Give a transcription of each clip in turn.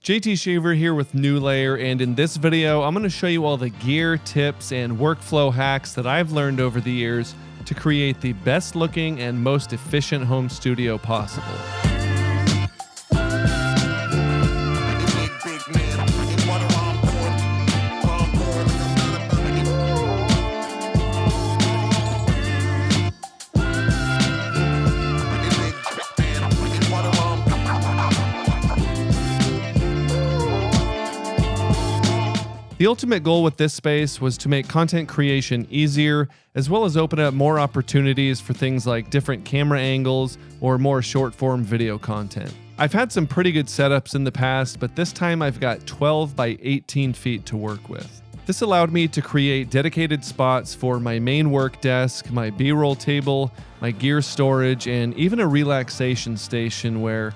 JT Shaver here with New Layer, and in this video I'm going to show you all the gear, tips, and workflow hacks that I've learned over the years to create the best looking and most efficient home studio possible. The ultimate goal with this space was to make content creation easier, as well as open up more opportunities for things like different camera angles or more short-form video content. I've had some pretty good setups in the past, but this time I've got 12 by 18 feet to work with. This allowed me to create dedicated spots for my main work desk, my B-roll table, my gear storage, and even a relaxation station where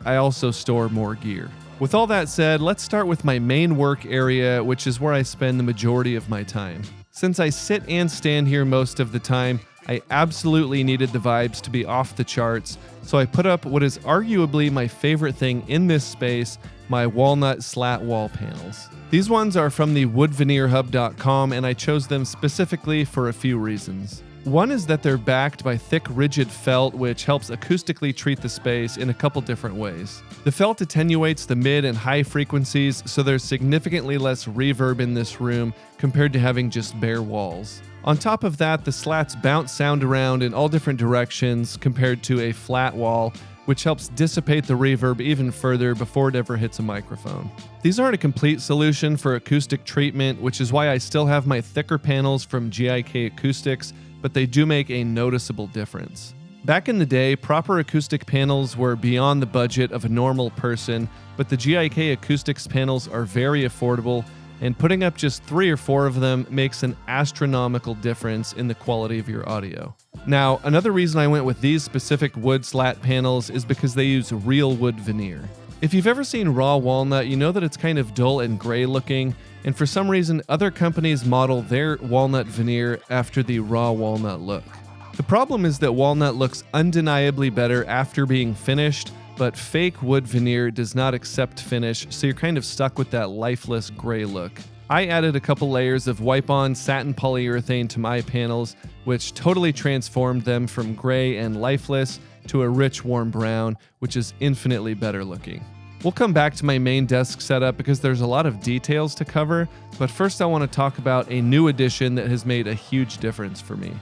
I also store more gear. With all that said, let's start with my main work area, which is where I spend the majority of my time. Since I sit and stand here most of the time, I absolutely needed the vibes to be off the charts, so I put up what is arguably my favorite thing in this space, my walnut slat wall panels. These ones are from the woodveneerhub.com, and I chose them specifically for a few reasons. One is that they're backed by thick, rigid felt, which helps acoustically treat the space in a couple different ways. The felt attenuates the mid and high frequencies, so there's significantly less reverb in this room compared to having just bare walls. On top of that, the slats bounce sound around in all different directions compared to a flat wall, which helps dissipate the reverb even further before it ever hits a microphone. These aren't a complete solution for acoustic treatment, which is why I still have my thicker panels from GIK Acoustics, but they do make a noticeable difference. Back in the day, proper acoustic panels were beyond the budget of a normal person, but the GIK Acoustics panels are very affordable, and putting up just 3 or 4 of them makes an astronomical difference in the quality of your audio. Now, another reason I went with these specific wood slat panels is because they use real wood veneer. If you've ever seen raw walnut, you know that it's kind of dull and gray looking, and for some reason, other companies model their walnut veneer after the raw walnut look. The problem is that walnut looks undeniably better after being finished, but fake wood veneer does not accept finish, so you're kind of stuck with that lifeless gray look. I added a couple layers of wipe-on satin polyurethane to my panels, which totally transformed them from gray and lifeless to a rich warm brown, which is infinitely better looking. We'll come back to my main desk setup because there's a lot of details to cover, but first I want to talk about a new addition that has made a huge difference for me.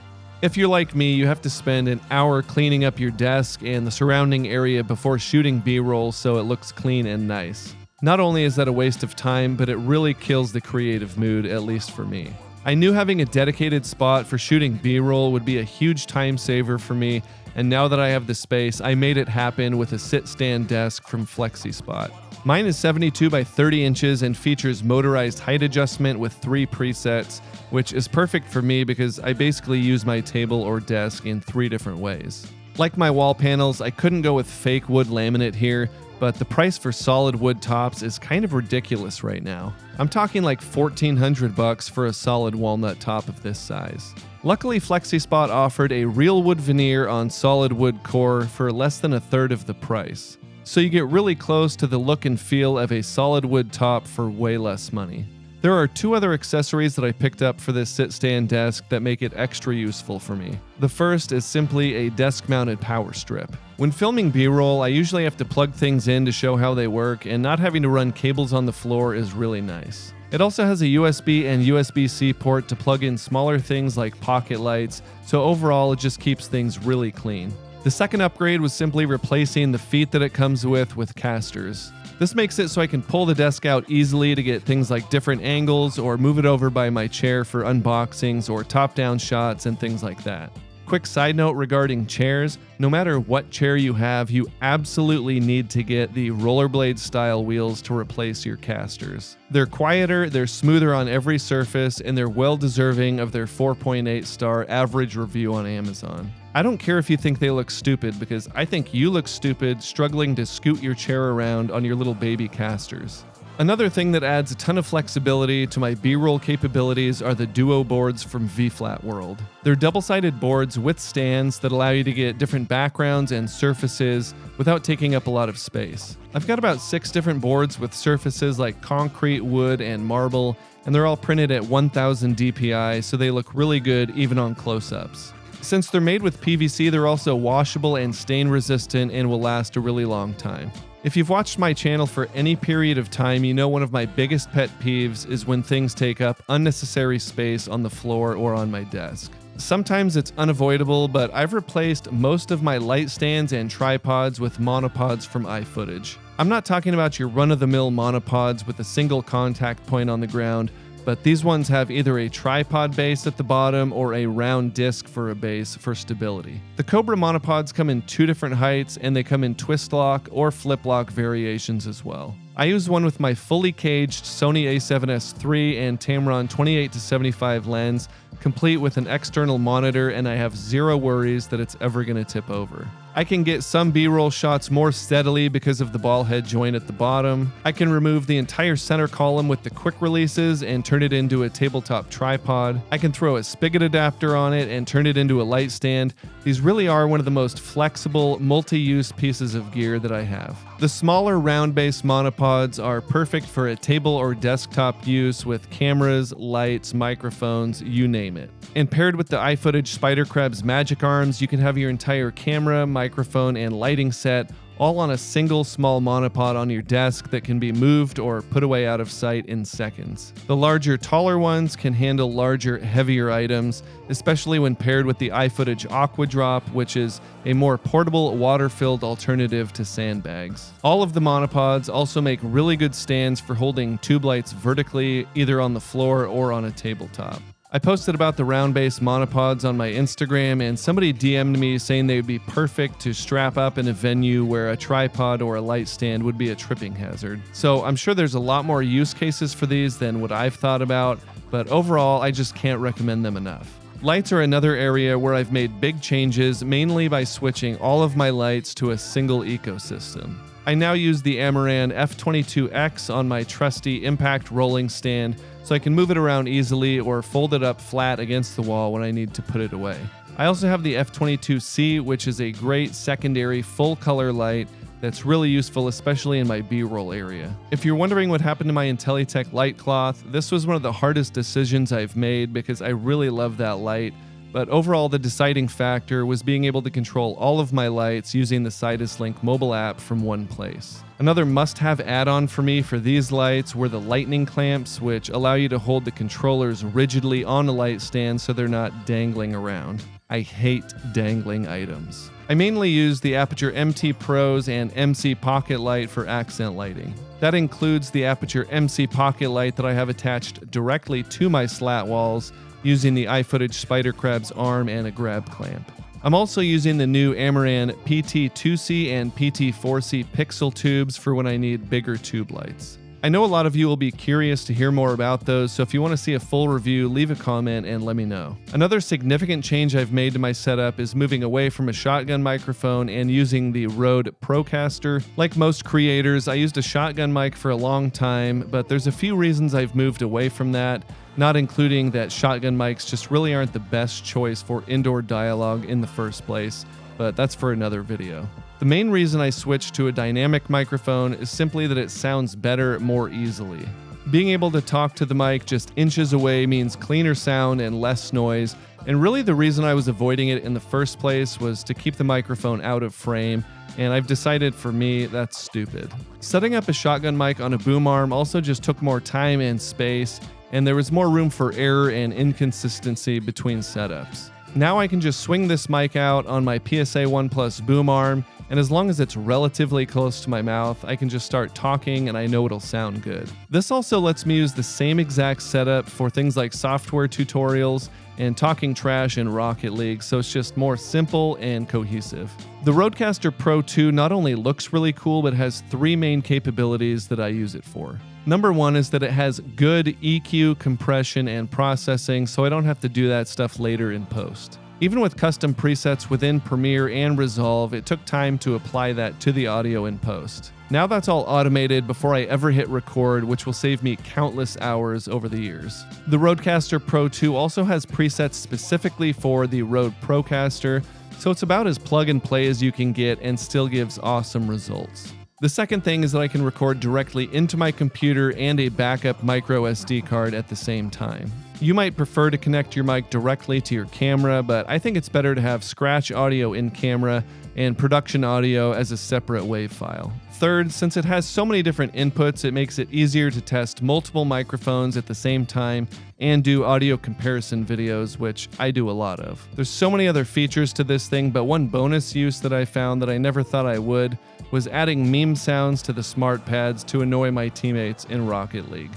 If you're like me, you have to spend an hour cleaning up your desk and the surrounding area before shooting B-roll so it looks clean and nice. Not only is that a waste of time, but it really kills the creative mood, at least for me. I knew having a dedicated spot for shooting B-roll would be a huge time saver for me, and now that I have the space, I made it happen with a sit-stand desk from FlexiSpot. Mine is 72 by 30 inches and features motorized height adjustment with 3 presets, which is perfect for me because I basically use my table or desk in 3 different ways. Like my wall panels, I couldn't go with fake wood laminate here, but the price for solid wood tops is kind of ridiculous right now. I'm talking like $1,400 for a solid walnut top of this size. Luckily, FlexiSpot offered a real wood veneer on solid wood core for less than a third of the price. So you get really close to the look and feel of a solid wood top for way less money. There are 2 other accessories that I picked up for this sit-stand desk that make it extra useful for me. The first is simply a desk-mounted power strip. When filming B-roll, I usually have to plug things in to show how they work, and not having to run cables on the floor is really nice. It also has a USB and USB-C port to plug in smaller things like pocket lights, so overall it just keeps things really clean. The second upgrade was simply replacing the feet that it comes with casters. This makes it so I can pull the desk out easily to get things like different angles or move it over by my chair for unboxings or top-down shots and things like that. Quick side note regarding chairs, no matter what chair you have, you absolutely need to get the rollerblade style wheels to replace your casters. They're quieter, they're smoother on every surface, and they're well deserving of their 4.8 star average review on Amazon. I don't care if you think they look stupid, because I think you look stupid struggling to scoot your chair around on your little baby casters. Another thing that adds a ton of flexibility to my B-roll capabilities are the Duo boards from V-Flat World. They're double-sided boards with stands that allow you to get different backgrounds and surfaces without taking up a lot of space. I've got about 6 different boards with surfaces like concrete, wood, and marble, and they're all printed at 1000 DPI, so they look really good even on close-ups. Since they're made with PVC, they're also washable and stain resistant and will last a really long time. If you've watched my channel for any period of time, you know one of my biggest pet peeves is when things take up unnecessary space on the floor or on my desk. Sometimes it's unavoidable, but I've replaced most of my light stands and tripods with monopods from iFootage. I'm not talking about your run-of-the-mill monopods with a single contact point on the ground, but these ones have either a tripod base at the bottom or a round disc for a base for stability. The Cobra monopods come in 2 different heights, and they come in twist lock or flip lock variations as well. I use one with my fully caged Sony a7S III and Tamron 28-75 lens, complete with an external monitor, and I have zero worries that it's ever going to tip over. I can get some B-roll shots more steadily because of the ball head joint at the bottom. I can remove the entire center column with the quick releases and turn it into a tabletop tripod. I can throw a spigot adapter on it and turn it into a light stand. These really are one of the most flexible, multi-use pieces of gear that I have. The smaller round base monopods are perfect for a table or desktop use with cameras, lights, microphones, you name it. And paired with the iFootage Spider Crab's magic arms, you can have your entire camera, microphone, and lighting set all on a single small monopod on your desk that can be moved or put away out of sight in seconds. The larger, taller ones can handle larger, heavier items, especially when paired with the iFootage Aqua Drop, which is a more portable, water-filled alternative to sandbags. All of the monopods also make really good stands for holding tube lights vertically, either on the floor or on a tabletop. I posted about the round base monopods on my Instagram, and somebody DM'd me saying they would be perfect to strap up in a venue where a tripod or a light stand would be a tripping hazard. So I'm sure there's a lot more use cases for these than what I've thought about, but overall I just can't recommend them enough. Lights are another area where I've made big changes, mainly by switching all of my lights to a single ecosystem. I now use the Amaran F22X on my trusty impact rolling stand, so I can move it around easily or fold it up flat against the wall when I need to put it away. I also have the F22C, which is a great secondary full color light that's really useful, especially in my B-roll area. If you're wondering what happened to my IntelliTech light cloth, this was one of the hardest decisions I've made because I really love that light. But overall, the deciding factor was being able to control all of my lights using the Sidus Link mobile app from one place. Another must-have add-on for me for these lights were the lightning clamps, which allow you to hold the controllers rigidly on a light stand so they're not dangling around. I hate dangling items. I mainly use the Aputure MT Pros and MC Pocket Light for accent lighting. That includes the Aputure MC Pocket Light that I have attached directly to my slat walls, using the iFootage Spider Crab's arm and a grab clamp. I'm also using the new Amaran PT2C and PT4C pixel tubes for when I need bigger tube lights. I know a lot of you will be curious to hear more about those, so if you want to see a full review, leave a comment and let me know. Another significant change I've made to my setup is moving away from a shotgun microphone and using the Rode Procaster. Like most creators, I used a shotgun mic for a long time, but there's a few reasons I've moved away from that, not including that shotgun mics just really aren't the best choice for indoor dialogue in the first place, but that's for another video. The main reason I switched to a dynamic microphone is simply that it sounds better more easily. Being able to talk to the mic just inches away means cleaner sound and less noise, and really the reason I was avoiding it in the first place was to keep the microphone out of frame, and I've decided for me that's stupid. Setting up a shotgun mic on a boom arm also just took more time and space, and there was more room for error and inconsistency between setups. Now I can just swing this mic out on my PSA 1 Plus boom arm, and as long as it's relatively close to my mouth, I can just start talking and I know it'll sound good. This also lets me use the same exact setup for things like software tutorials and talking trash in Rocket League, so it's just more simple and cohesive. The Rodecaster Pro 2 not only looks really cool, but has 3 main capabilities that I use it for. Number 1 is that it has good EQ, compression, and processing, so I don't have to do that stuff later in post. Even with custom presets within Premiere and Resolve, it took time to apply that to the audio in post. Now that's all automated before I ever hit record, which will save me countless hours over the years. The Rodecaster Pro 2 also has presets specifically for the Rode Procaster, so it's about as plug and play as you can get and still gives awesome results. The second thing is that I can record directly into my computer and a backup micro SD card at the same time. You might prefer to connect your mic directly to your camera, but I think it's better to have scratch audio in camera and production audio as a separate WAV file. Third, since it has so many different inputs, it makes it easier to test multiple microphones at the same time and do audio comparison videos, which I do a lot of. There's so many other features to this thing, but one bonus use that I found that I never thought I would was adding meme sounds to the smart pads to annoy my teammates in Rocket League.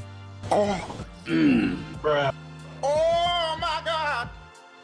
Bruh. Oh my God!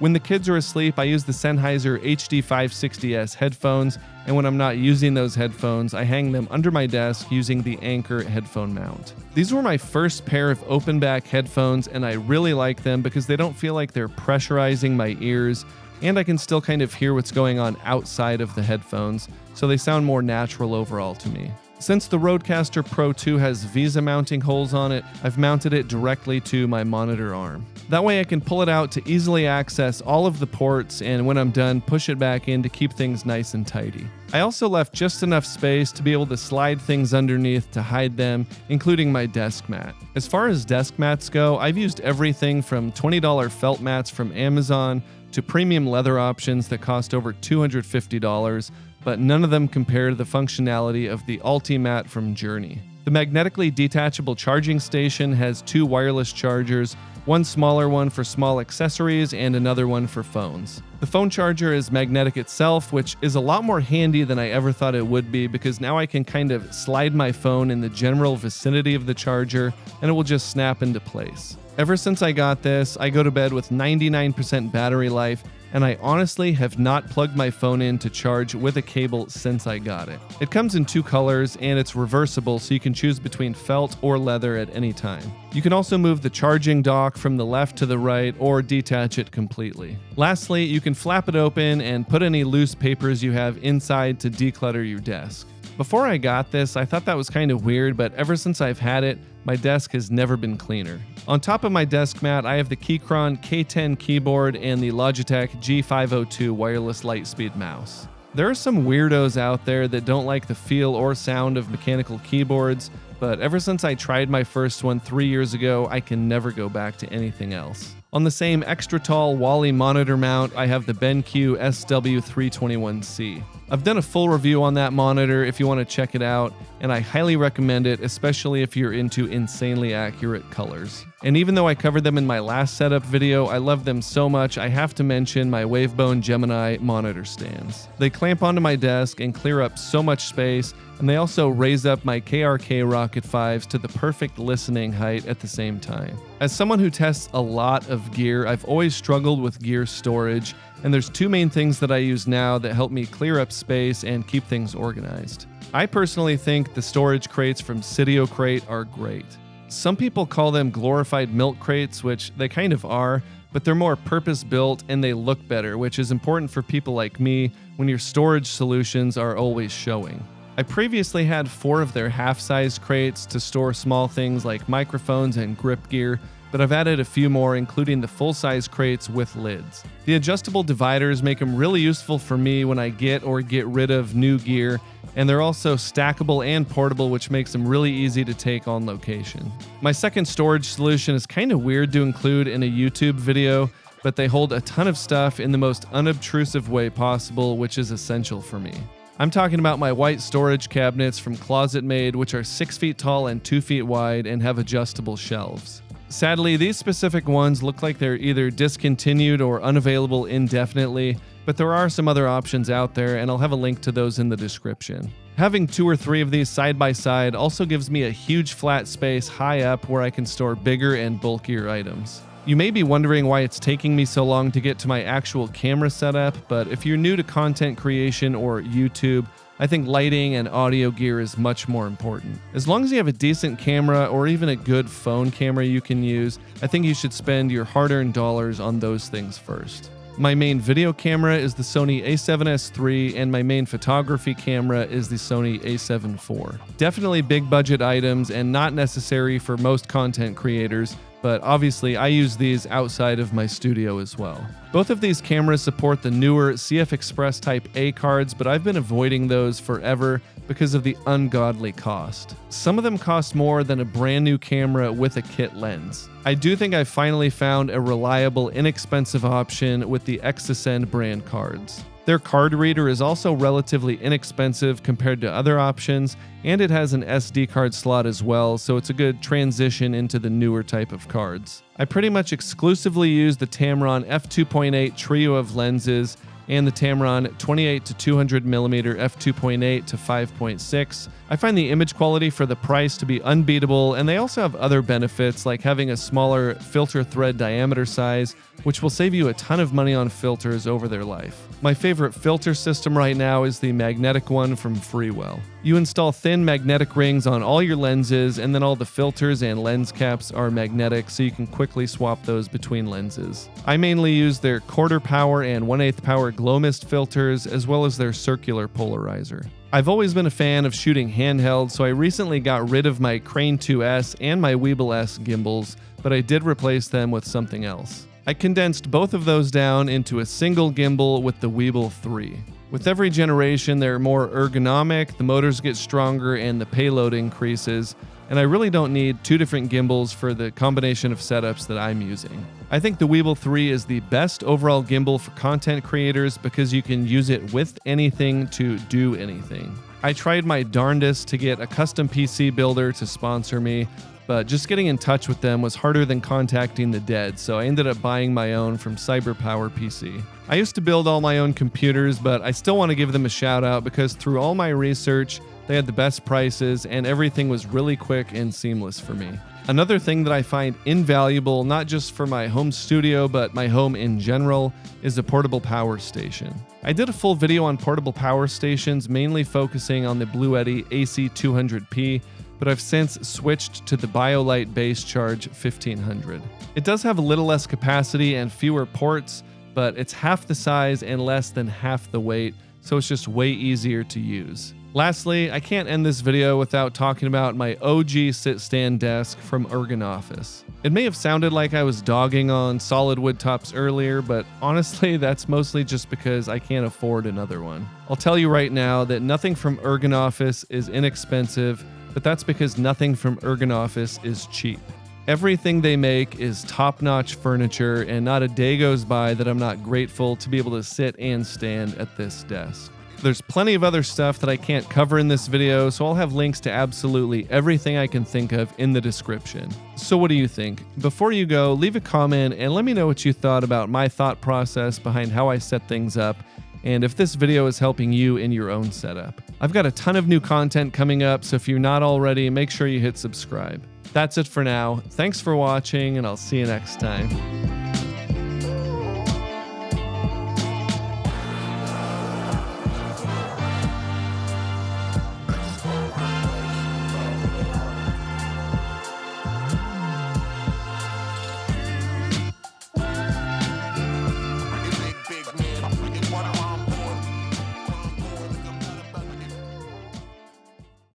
When the kids are asleep, I use the Sennheiser HD560S headphones, and when I'm not using those headphones, I hang them under my desk using the Anchor headphone mount. These were my first pair of open back headphones, and I really like them because they don't feel like they're pressurizing my ears, and I can still kind of hear what's going on outside of the headphones, so they sound more natural overall to me. Since the Rodecaster Pro 2 has Visa mounting holes on it, I've mounted it directly to my monitor arm. That way I can pull it out to easily access all of the ports, and when I'm done, push it back in to keep things nice and tidy. I also left just enough space to be able to slide things underneath to hide them, including my desk mat. As far as desk mats go, I've used everything from $20 felt mats from Amazon to premium leather options that cost over $250, but none of them compare to the functionality of the Ultimat from Journey. The magnetically detachable charging station has 2 wireless chargers, one smaller one for small accessories and another one for phones. The phone charger is magnetic itself, which is a lot more handy than I ever thought it would be because now I can kind of slide my phone in the general vicinity of the charger and it will just snap into place. Ever since I got this, I go to bed with 99% battery life, and I honestly have not plugged my phone in to charge with a cable since I got it. It comes in 2 colors and it's reversible, so you can choose between felt or leather at any time. You can also move the charging dock from the left to the right or detach it completely. Lastly, you can flap it open and put any loose papers you have inside to declutter your desk. Before I got this, I thought that was kind of weird, but ever since I've had it, my desk has never been cleaner. On top of my desk mat, I have the Keychron K10 keyboard and the Logitech G502 wireless lightspeed mouse. There are some weirdos out there that don't like the feel or sound of mechanical keyboards, but ever since I tried my first one 3 years ago, I can never go back to anything else. On the same extra tall Wally monitor mount, I have the BenQ SW321C. I've done a full review on that monitor if you want to check it out, and I highly recommend it, especially if you're into insanely accurate colors. And even though I covered them in my last setup video, I love them so much I have to mention my Wavebone Gemini monitor stands. They clamp onto my desk and clear up so much space, and they also raise up my KRK Rocket 5s to the perfect listening height at the same time. As someone who tests a lot of gear, I've always struggled with gear storage, and there's 2 main things that I use now that help me clear up space and keep things organized. I personally think the storage crates from Cydio Crate are great. Some people call them glorified milk crates, which they kind of are, but they're more purpose-built and they look better, which is important for people like me when your storage solutions are always showing. I previously had 4 of their half-size crates to store small things like microphones and grip gear, but I've added a few more, including the full-size crates with lids. The adjustable dividers make them really useful for me when I get or get rid of new gear, and they're also stackable and portable, which makes them really easy to take on location. My second storage solution is kind of weird to include in a YouTube video, but they hold a ton of stuff in the most unobtrusive way possible, which is essential for me. I'm talking about my white storage cabinets from Closet Made, which are 6 feet tall and 2 feet wide and have adjustable shelves. Sadly, these specific ones look like they're either discontinued or unavailable indefinitely, but there are some other options out there, and I'll have a link to those in the description. Having 2 or 3 of these side by side also gives me a huge flat space high up where I can store bigger and bulkier items. You may be wondering why it's taking me so long to get to my actual camera setup, but if you're new to content creation or YouTube, I think lighting and audio gear is much more important. As long as you have a decent camera or even a good phone camera you can use, I think you should spend your hard-earned dollars on those things first. My main video camera is the Sony a7S III, and my main photography camera is the Sony a7 IV. Definitely big budget items and not necessary for most content creators, but obviously I use these outside of my studio as well. Both of these cameras support the newer CF Express Type A cards, but I've been avoiding those forever because of the ungodly cost. Some of them cost more than a brand new camera with a kit lens. I do think I finally found a reliable, inexpensive option with the Exascend brand cards. Their card reader is also relatively inexpensive compared to other options, and it has an SD card slot as well, so it's a good transition into the newer type of cards. I pretty much exclusively use the Tamron f2.8 trio of lenses and the Tamron 28 to 200mm f2.8 to 5.6. I find the image quality for the price to be unbeatable, and they also have other benefits like having a smaller filter thread diameter size, which will save you a ton of money on filters over their life. My favorite filter system right now is the magnetic one from Freewell. You install thin magnetic rings on all your lenses, and then all the filters and lens caps are magnetic, so you can quickly swap those between lenses. I mainly use their quarter power and 1/8 power glow mist filters, as well as their circular polarizer. I've always been a fan of shooting handheld, so I recently got rid of my Crane 2S and my Weebill S gimbals, but I did replace them with something else. I condensed both of those down into a single gimbal with the Weebill 3. With every generation, they're more ergonomic, the motors get stronger, and the payload increases, and I really don't need two different gimbals for the combination of setups that I'm using. I think the Weebill 3 is the best overall gimbal for content creators because you can use it with anything to do anything. I tried my darndest to get a custom PC builder to sponsor me, but just getting in touch with them was harder than contacting the dead, so I ended up buying my own from CyberPower PC. I used to build all my own computers, but I still want to give them a shout out because through all my research, they had the best prices and everything was really quick and seamless for me. Another thing that I find invaluable, not just for my home studio, but my home in general, is a portable power station. I did a full video on portable power stations, mainly focusing on the Bluetti AC200P, but I've since switched to the BioLite Base Charge 1500. It does have a little less capacity and fewer ports, but it's half the size and less than half the weight, so it's just way easier to use. Lastly, I can't end this video without talking about my OG sit-stand desk from Ergonoffice. It may have sounded like I was dogging on solid wood tops earlier, but honestly, that's mostly just because I can't afford another one. I'll tell you right now that nothing from Ergonoffice is inexpensive, but that's because nothing from Ergonoffice is cheap. Everything they make is top-notch furniture, and not a day goes by that I'm not grateful to be able to sit and stand at this desk. There's plenty of other stuff that I can't cover in this video, so I'll have links to absolutely everything I can think of in the description. So what do you think? Before you go, leave a comment and let me know what you thought about my thought process behind how I set things up, and if this video is helping you in your own setup. I've got a ton of new content coming up, so if you're not already, make sure you hit subscribe. That's it for now. Thanks for watching, and I'll see you next time.